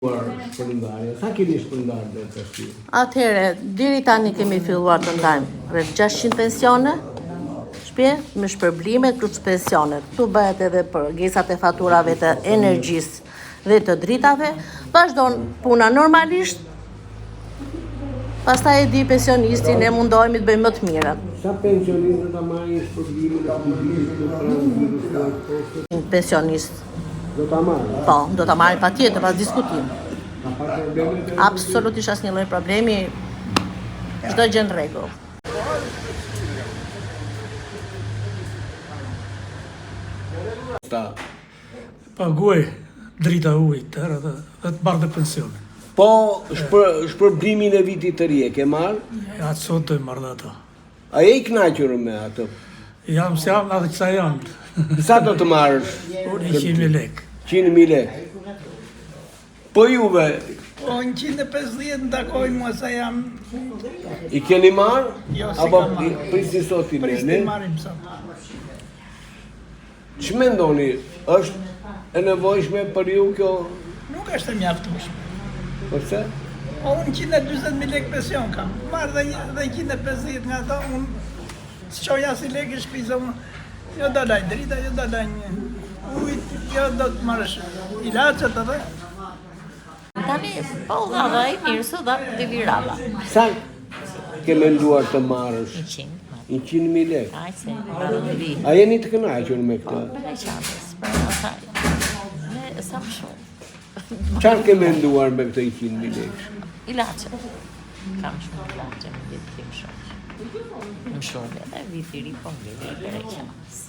Shpërndarje. Sa keni shpërndarë dhe të shqipë? Atëhere, diri tani kemi filluar të ndajmë rreth 600 pensione, shpje, me shpërblimet plus pensionet. Tu bëhet edhe përgesat e faturave të energjisë dhe të dritave, vazhdon puna normalisht, pastaj e di pensionistin e mundohemi të bëjmë më të mirën. Sa pensionistë të marrin shpërblimin e të Pensionist. Do ta marrin? Po, do ta marrin patjetër, pas diskutim. Ka pas probleme? Absolutisht asnjë lloj problemi, çdo gjë në rregull. Paguaj drita ujit, dhe të marrë dhe pensionin. Po, shpërblimin e vitit të ri e ke marrë? Atë sot të marrë dhe ato. A je i kënaqur me ato? Jam se jam, edhe kësa janë. Sa do të marrësh? Unë 100.000 lekë. 100.000 lekë. Po juve, Po 150 në takojnë mua sa jam... i keni marrë? Jo, si Apo kam marrë. prisni sot i Prisni lene? marim sot. Që mendoni, është e nevojshme për ju kjo? Nuk është e mjaftueshme. Përse? Po unë 140.000 lekë pension kam. Marrë dhe 150 nga ta, unë së qoja si lekë i shpiza, unë jo do laj drita, jo do laj një ujt, jo do të marrësh ilacet edhe. Tani, po nga dhe i mirë, së dhe dy virava. Sa ke menduar të marrësh? 100. 100.000 lekë. Aj se, në vi. A jeni të kënaqur me këtë? Për e qatës, për asaj. Ne, sa më shumë. Çfarë ke menduar me këtë 100.000 lekë? Ilaçe. Kam shumë ilaçe, më ditë tim shumë. Më shumë, edhe viti ri, po viti për e qatës.